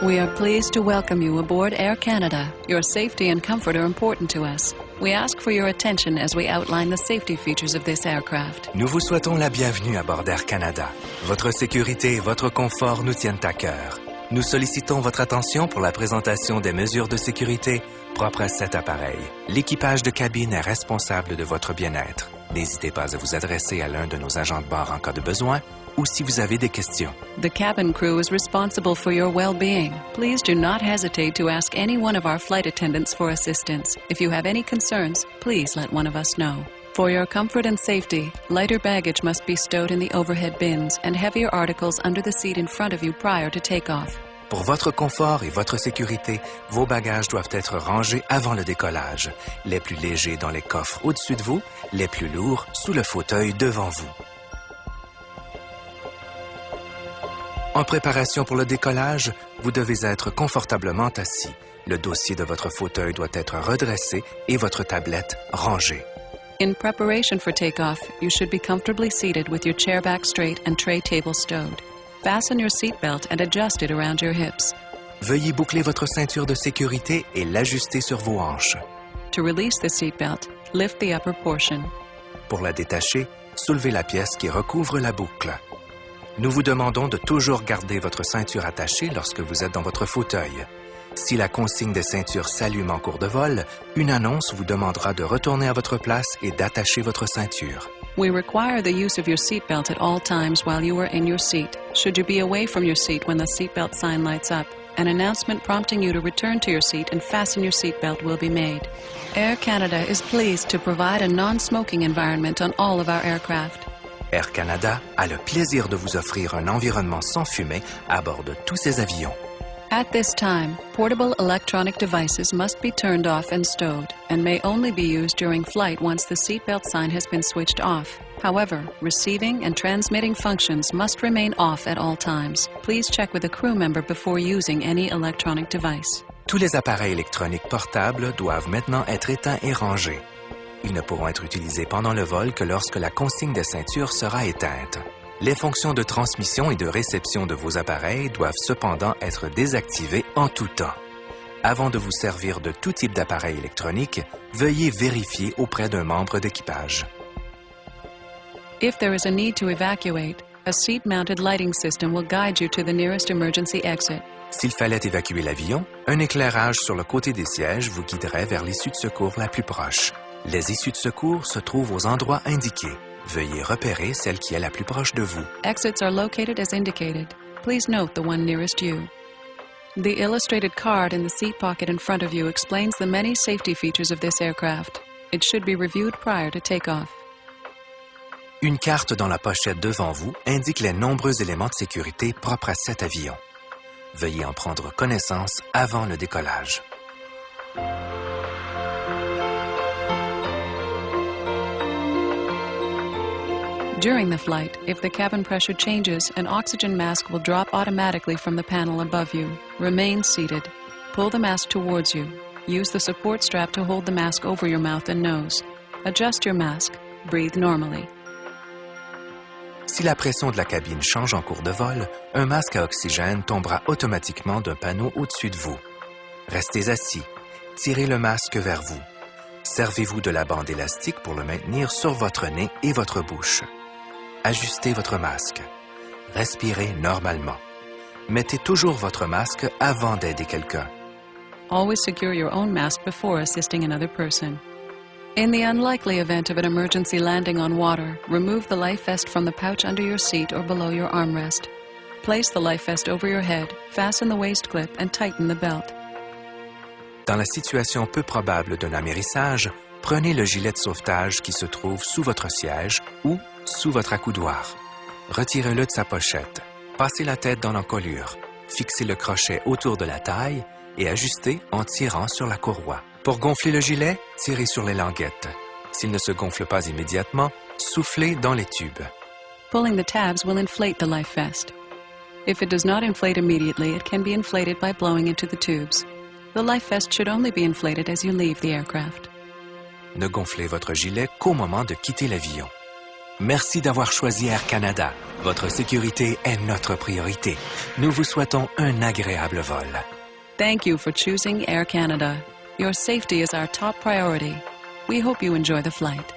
We are pleased to welcome you aboard Air Canada. Your safety and comfort are important to us. We ask for your attention as we outline the safety features of this aircraft. Nous vous souhaitons la bienvenue à bord d'Air Canada. Votre sécurité et votre confort nous tiennent à cœur. Nous sollicitons votre attention pour la présentation des mesures de sécurité propres à cet appareil. L'équipage de cabine est responsable de votre bien-être. N'hésitez pas à vous adresser à l'un de nos agents de bord en cas de besoin ou si vous avez des questions. The cabin crew is responsible for your well-being. Please do not hesitate to ask any one of our flight attendants for assistance. If you have any concerns, please let one of us know. For your comfort and safety, lighter baggage must be stowed in the overhead bins and heavier articles under the seat in front of you prior to takeoff. Pour votre confort et votre sécurité, vos bagages doivent être rangés avant le décollage. Les plus légers dans les coffres au-dessus de vous, les plus lourds sous le fauteuil devant vous. En préparation pour le décollage, vous devez être confortablement assis. Le dossier de votre fauteuil doit être redressé et votre tablette rangée. In preparation for takeoff, you should be comfortably seated with your chair back straight and tray table stowed. Fasten your seatbelt and adjust it around your hips. Veuillez boucler votre ceinture de sécurité et l'ajuster sur vos hanches. To release the seatbelt, lift the upper portion. Pour la détacher, soulevez la pièce qui recouvre la boucle. Nous vous demandons de toujours garder votre ceinture attachée lorsque vous êtes dans votre fauteuil. Si la consigne des ceintures s'allume en cours de vol, une annonce vous demandera de retourner à votre place et d'attacher votre ceinture. We require the use of your seatbelt at all times while you are in your seat. Should you be away from your seat when the seatbelt sign lights up, an announcement prompting you to return to your seat and fasten your seatbelt will be made. Air Canada is pleased to provide a non-smoking environment on all of our aircraft. Air Canada a le plaisir de vous offrir un environnement sans fumée à bord de tous ses avions. At this time, portable electronic devices must be turned off and stowed and may only be used during flight once the seatbelt sign has been switched off. However, receiving and transmitting functions must remain off at all times. Please check with a crew member before using any electronic device. Tous les appareils électroniques portables doivent maintenant être éteints et rangés. Ils ne pourront être utilisés pendant le vol que lorsque la consigne de ceinture sera éteinte. Les fonctions de transmission et de réception de vos appareils doivent cependant être désactivées en tout temps. Avant de vous servir de tout type d'appareil électronique, veuillez vérifier auprès d'un membre d'équipage. If there is a need to evacuate, a seat-mounted lighting system will guide you to the nearest emergency exit. S'il fallait évacuer l'avion, un éclairage sur le côté des sièges vous guiderait vers l'issue de secours la plus proche. Les issues de secours se trouvent aux endroits indiqués. Veuillez repérer celle qui est la plus proche de vous. Exits are located as indicated. Please note the one nearest you. The illustrated card in the seat pocket in front of you explains the many safety features of this aircraft. It should be reviewed prior to takeoff. Une carte dans la pochette devant vous indique les nombreux éléments de sécurité propres à cet avion. Veuillez en prendre connaissance avant le décollage. During the flight, if the cabin pressure changes, an oxygen mask will drop automatically from the panel above you. Remain seated. Pull the mask towards you. Use the support strap to hold the mask over your mouth and nose. Adjust your mask. Breathe normally. Si la pression de la cabine change en cours de vol, un masque à oxygène tombera automatiquement d'un panneau au-dessus de vous. Restez assis. Tirez le masque vers vous. Servez-vous de la bande élastique pour le maintenir sur votre nez et votre bouche. Ajustez votre masque. Respirez normalement. Mettez toujours votre masque avant d'aider quelqu'un. Always secure your own mask before assisting another person. In the unlikely event of an emergency landing on water, remove the life vest from the pouch under your seat or below your armrest. Place the life vest over your head, fasten the waist clip, and tighten the belt. Dans la situation peu probable d'un amérissage, prenez le gilet de sauvetage qui se trouve sous votre siège ou sous votre accoudoir. Retirez-le de sa pochette. Passez la tête dans l'encolure. Fixez le crochet autour de la taille et ajustez en tirant sur la courroie. Pour gonfler le gilet, tirez sur les languettes. S'il ne se gonfle pas immédiatement, soufflez dans les tubes. Pulling the tabs will inflate the life vest. If it does not inflate immediately, it can be inflated by blowing into the tubes. The life vest should only be inflated as you leave the aircraft. Ne gonflez votre gilet qu'au moment de quitter l'avion. Merci d'avoir choisi Air Canada. Votre sécurité est notre priorité. Nous vous souhaitons un agréable vol. Thank you for choosing Air Canada. Your safety is our top priority. We hope you enjoy the flight.